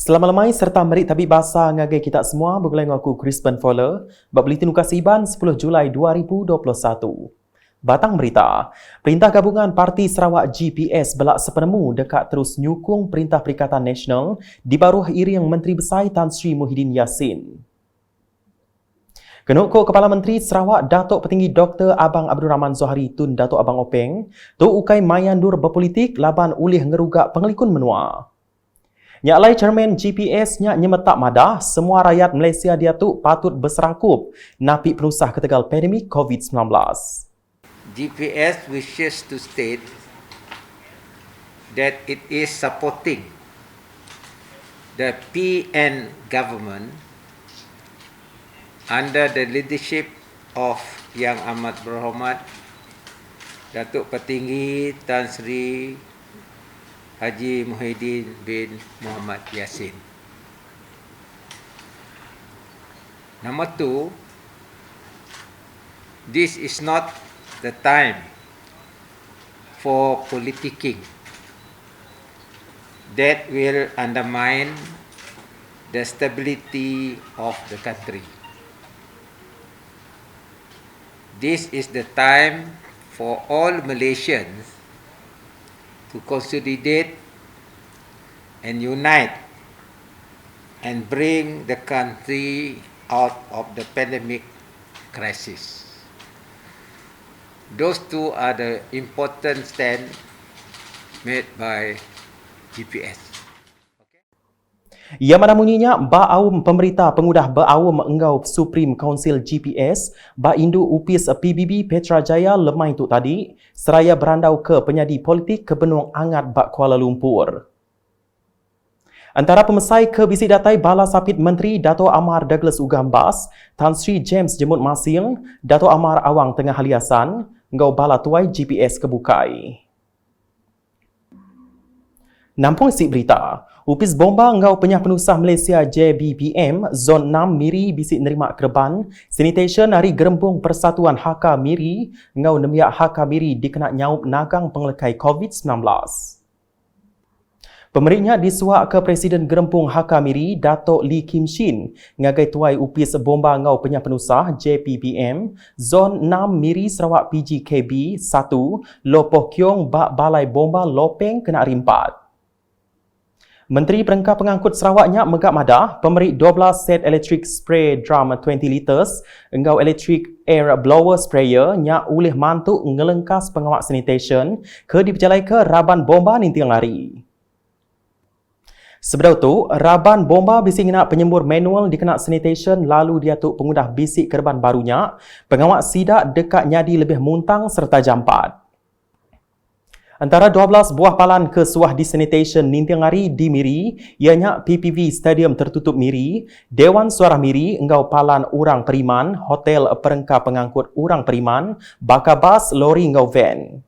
Selamat lemai serta merit tabib bahasa ngagai kita semua bergulai dengan aku Crispin Fowler bab Bulletin Ukas Iban 10 Julai 2021. Batang berita, Perintah Gabungan Parti Sarawak GPS belak sepenemu dekat terus nyukung Perintah Perikatan Nasional di baruh iring Menteri Besar Tan Sri Muhyiddin Yassin. Kenukku Kepala Menteri Sarawak Datuk Petinggi Dr. Abang Abdul Rahman Zohari Tun Datuk Abang Openg tu ukai mayandur berpolitik laban ulih ngerugak pengelikun menua. Nyak lai Chairman GPS nyak nyemetak madah semua rakyat Malaysia dia tu patut berserakup napi penusah ketegal pandemik COVID-19. GPS wishes to state that it is supporting the PN government under the leadership of Yang Amat Berhormat Datuk Petinggi Tan Sri Haji Muhyiddin bin Muhammad Yassin. Number two, this is not the time for politicking that will undermine the stability of the country. This is the time for all Malaysians to consolidate and unite and bring the country out of the pandemic crisis. Those two are the important stand made by GPS. Ia mana munyinya ba'awum pemerintah pengudah ba'awum enggau Supreme Council GPS ba'indu upis PBB Petrajaya lemai tu tadi seraya berandau ke penyadi politik ke Benung Angat ba Kuala Lumpur. Antara pemesai ke bisi datai Bala Sapit Menteri Dato' Amar Douglas Ugambas, Tan Sri James Jemut Masil, Dato' Amar Awang Tengah Haliasan, enggau bala tuai GPS kebukai. Nampung isi berita, Upis Bomba Engau Penyah Penusah Malaysia JBPM Zon 6 Miri bisik nerima kerban sanitation hari Gerembung Persatuan Hakka Miri Engau nemiak Hakka Miri dikena nyaup nagang penglekai COVID-19. Pemeriknya disuak ke Presiden Gerembung Hakka Miri Datuk Lee Kim Shin ngagai tuai Upis Bomba Engau Penyah Penusah JBPM Zon 6 Miri Sarawak PGKB 1 Lopoh Kiong Bak Balai Bomba Lopeng kena rimpat. Menteri Perengkah Pengangkut Sarawaknya megak madah pemerik 12 set electric spray drum 20 liters engau electric air blower sprayer nya ulih mantuk ngelengkas pengawak sanitation ke diperjalai ke Raban Bomba nintiang hari. Sebelum tu, Raban Bomba bisik nak penyembur manual dikena sanitation lalu dia tu pengudah bisik kerban barunya pengawak sidak dekat nyadi lebih muntang serta jampat. Antara 12 buah palan ke suah di sanitation nintiang hari di Miri, ianya PPV Stadium Tertutup Miri, Dewan Suara Miri, enggau palan Urang Periman, Hotel Perengkah Pengangkut Urang Periman, bakabas lori enggau van.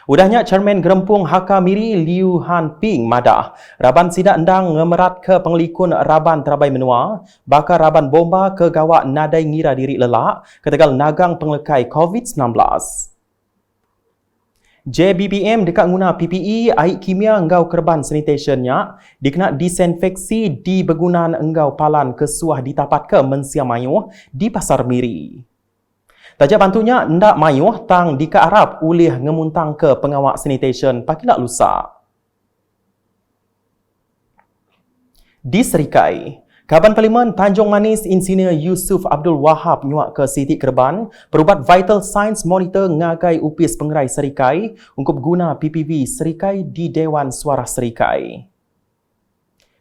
Udahnya Chairman Gerempung Hakka Miri Liu Han Ping madah, Raban sidak endang ngemerat ke pengelikun Raban Terabai Menua, bakar Raban Bomba ke gawak nadai ngira diri lelak, ketegal nagang penglekai COVID-19. JBPM dekat guna PPE, air kimia enggau kerban sanitationnya dikena disinfeksi di begunan enggau palan kesuah ditapat ke Mensia Mayuh di Pasar Miri. Tajak bantunya ndak mayuh tang dika Arab ulih ngemuntang ke pengawak sanitation pakilak lusa. Di Serikai, Kaban Parlimen Tanjung Manis Insinyur Yusuf Abdul Wahab nyuak ke Siti Kerban perubat Vital Signs Monitor ngagai upis pengerai Serikai untuk guna PPV Serikai di Dewan Suara Serikai.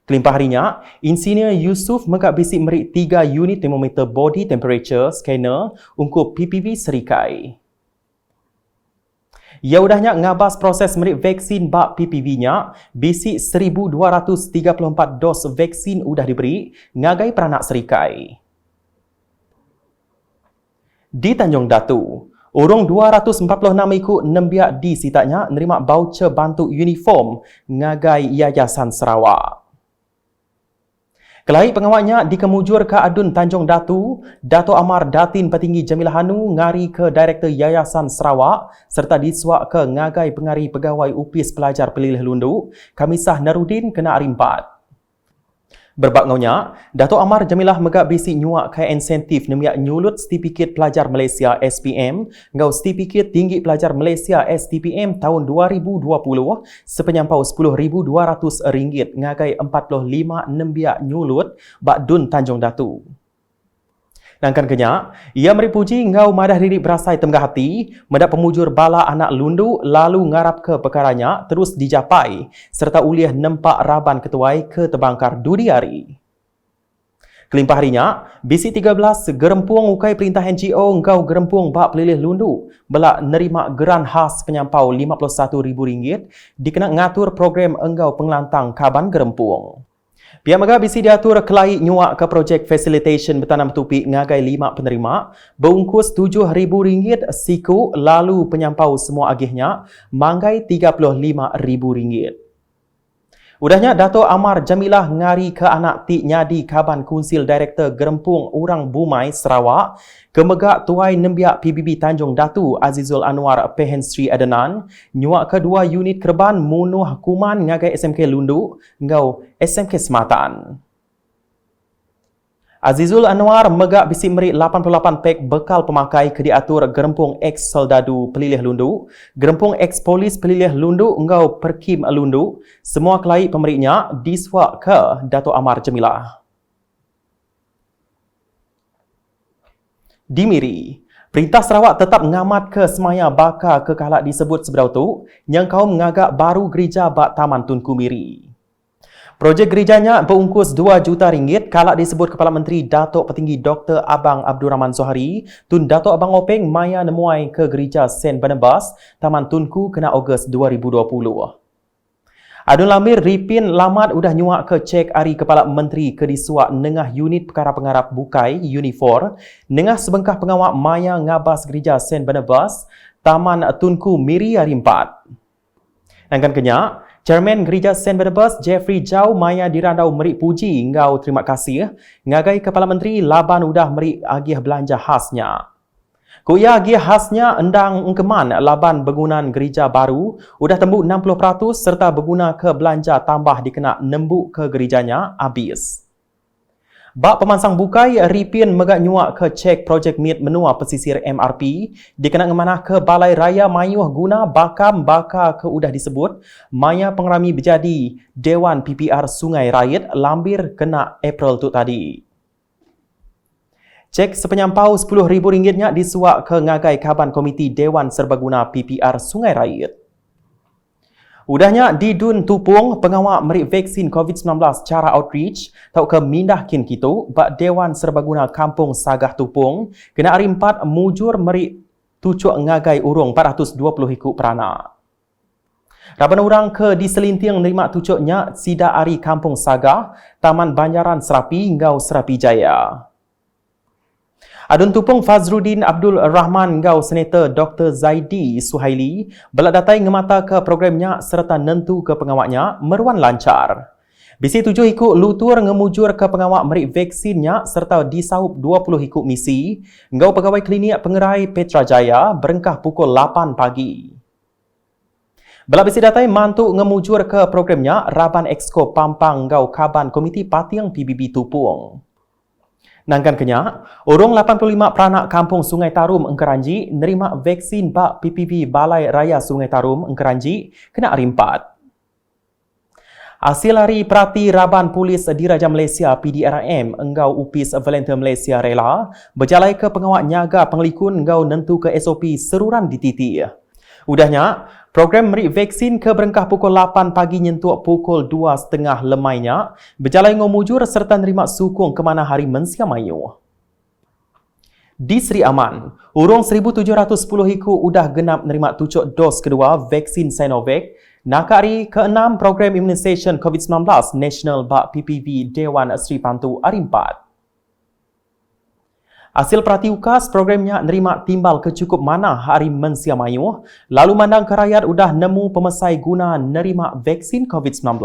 Kelimpah harinya, Insinyur Yusuf megak bisik merik 3 unit termometer body temperature scanner untuk PPV Serikai. Ia udahnya ngabas proses merik vaksin bak PPV-nya, bisik 1,234 dos vaksin udah diberi ngagai peranak Serikai. Di Tanjung Datu, urung 246 ikut nembiak di sitaknya nerima voucher bantu uniform ngagai Yayasan Sarawak. Kelai pengawaknya dikemujur ke Adun Tanjung Datu, Dato' Amar Datin Petinggi Jamilah Hanu ngari ke Direktur Yayasan Sarawak serta disuak ke ngagai pengari pegawai upis pelajar pelilih lundu, Kamisah Narudin kena rimpat. Berbakngaunya, Dato' Amar Jamilah megak bisi nyuak kaya insentif nemiak nyulut Sertifikat Pelajar Malaysia SPM ngau Sertifikat Tinggi Pelajar Malaysia STPM tahun 2020 sepenyampau RM10,200 ngagai 45 nembiak nyulut Bak Dun Tanjung Datu. Nangkan kenyak, ia meripuji ngau madah diri berasai temgah hati, mendak pemujur bala anak lundu lalu ngarap ke perkaranya terus dijapai serta uliah nempak raban ketuai ke tebangkar dudi hari. Kelimpah harinya, bisi 13 gerempuang ukai perintah NGO ngau gerempuang bak pelilih lundu belak nerima geran khas penyampau RM51,000 dikena ngatur program engau pengelantang kaban gerempuang. Pihak megah bisi diatur kelai nyuak ke projek facilitation bertanam tupik ngagai 5 penerima berungkus RM7,000 siku lalu penyampau semua agihnya manggai RM35,000. Udahnya Dato' Amar Jamilah ngari ke anak Tik Nyadi Kaban Kunsil Direktor Gerempung Urang Bumai Sarawak kemegak tuai nembiak PBB Tanjung Datu Azizul Anwar Pehen Sri Adenan nyuak kedua unit kerban munuh kuman ngagai SMK Lundu ngau SMK Sematan. Azizul Anwar megak bisi meri 88 pek bekal pemakai ke diatur Gerempung X Soldadu Pelilih Lundu, Gerempung X Polis Pelilih Lundu engau Perkim Lundu, semua kelai pemeriknya diswak ke Dato' Amar Jamilah. Di Miri, Perintah Sarawak tetap ngamat ke semaya bakar kekalak disebut seberau tu yang kaum ngagak baru gereja bak Taman Tunku Miri. Projek gerejanya berungkus RM2 juta kalak disebut Kepala Menteri Datuk Petinggi Dr. Abang Abdul Rahman Zohari Tun Datuk Abang Openg maya nemuai ke gereja Saint Barnabas Taman Tunku kena Ogos 2020. Adun Lamir Ripin Lamat udah nyuak ke cek hari Kepala Menteri ke disuak nengah unit perkara pengarap bukai Unifor nengah sebengkah pengawak maya ngabas gereja Saint Barnabas Taman Tunku Miri hari 4. Nangkan kenyak, Chairman Gereja Saint Barnabas Jeffrey Jau maya dirandau merik puji ngau terima kasih ngagai Kepala Menteri laban udah merik agih belanja khasnya. Kuya agih khasnya endang engkeman laban bangunan gereja baru udah tembuk 60% serta berguna ke belanja tambah dikena nembuk ke gerejanya habis. Bak pemansang bukai, Ripin megak nyuak ke cek projek MIT menua pesisir MRP dikena ngemanah ke Balai Raya Mayuh guna bakam baka ke udah disebut maya pengerami berjadi Dewan PPR Sungai Rayit lambir kena April tu tadi. Cek sepenyampau RM10,000 disuak ke ngagai Kaban Komiti Dewan Serbaguna PPR Sungai Rayit. Udahnya di Dun Tupung, pengawak merik vaksin COVID-19 cara outreach tau ke mindah kin kitu bak Dewan Serbaguna Kampung Sagah Tupung kena hari 4 mujur merik tucuk ngagai urung 420 hikuk peranak. Raban orang ke diselinting nerima tucuknya sida ari Kampung Sagah, Taman Banjaran Serapi ngau Serapi Jaya. Adun Tupung Fazruddin Abdul Rahman ngau Senator Dr. Zaidi Suhaili belak datai ngemata ke programnya serta nentu ke pengawaknya meruan lancar. Bisi 7 hikuk lutur ngemujur ke pengawak merik vaksinnya serta disaup 20 hikuk misi ngau pegawai klinik pengerai Petra Jaya berengkah pukul 8 pagi. Belak bisi datai mantuk ngemujur ke programnya Raban Exco Pampang ngau Kaban Komiti Patiang PBB Tupung. Nangkan kenyak, urung 85 peranak Kampung Sungai Tarum Engkeranji nerima vaksin bak PPB Balai Raya Sungai Tarum Engkeranji kena hari 4. Hasil hari perhati Raban Polis Diraja Malaysia PDRM enggau Upis Volunteer Malaysia Rela berjalai ke pengawak nyaga penglikun enggau nentu ke SOP seruran dititi. Udahnya, program merik vaksin ke berengkah pukul 8 pagi nyentuak pukul 2.30 lemainya berjalai ngomujur serta nerima sukung ke mana hari mensia mayu. Di Seri Aman, urung 1,710 hiku udah genap nerima tucuk dos kedua vaksin Sinovac nakari ke-6 program immunisation COVID-19 National Bak PPV Dewan Seri Pantu hari 4. Hasil perhati UKAS programnya nerima timbal kecukup mana hari mensia mayu, lalu mandang ke rakyat udah nemu pemesai guna nerima vaksin COVID-19.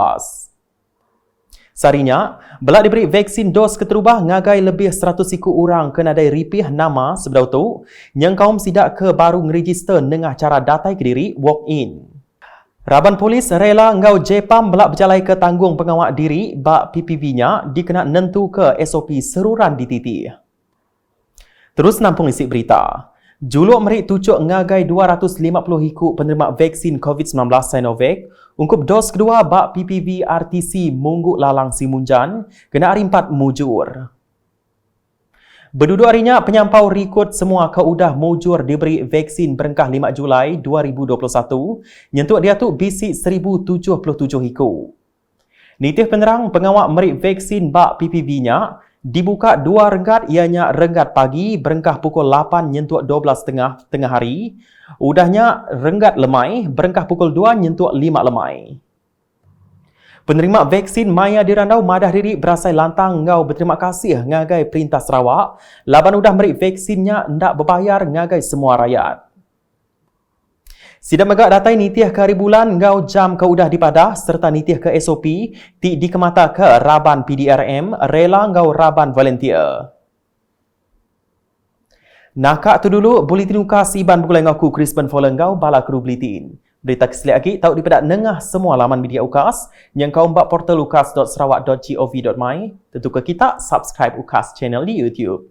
Sarinya, belak diberi vaksin dos keterubah ngagai lebih 100 siku orang kenadai ripih nama sebedau tu, yang kaum sidak ke baru ngeregister nengah cara datai ke diri walk-in. Raban polis rela ngau Jepam belak berjalai ke tanggung pengawal diri bak PPV-nya dikena nentu ke SOP seruran dititi. Terus nampung isi berita. Juluk merik tucuk ngagai 250 hikuk penerima vaksin COVID-19 Sinovac ungkup dos kedua bak PPV RTC Mungguk Lalang Simunjan kena hari 4 mujur. Berduduk harinya, penyampau rekod semua keudah mujur diberi vaksin berengkah 5 Julai 2021 nyentuk dia tu bisik 1077 hiku. Nitih penerang pengawal merik vaksin bak PPV-nya dibuka 2 renggat ianya renggat pagi berengkah pukul 8 nyentuk 12.30 tengah hari. Udahnya renggat lemai berengkah pukul 2 nyentuk 5 lemai. Penerima vaksin Maya Dirandau madah diri berasai lantang ngau berterima kasih ngagai Perintah Sarawak laban udah merik vaksinnya ndak berbayar ngagai semua rakyat. Sidang megak datai nitiah ke hari bulan ngau jam ke udah dipadah serta nitiah ke SOP ti dikemata ke Raban PDRM rela ngau Raban volunteer. Nakak tu dulu buletin ukas iban bergulai ngaku Crispin Folengau bala kru buletin. Berita keseliak lagi tahu dipedak nengah semua laman media UKAS yang kau mbak portal ukas.sarawak.gov.my. Tentu ke kita subscribe UKAS channel di YouTube.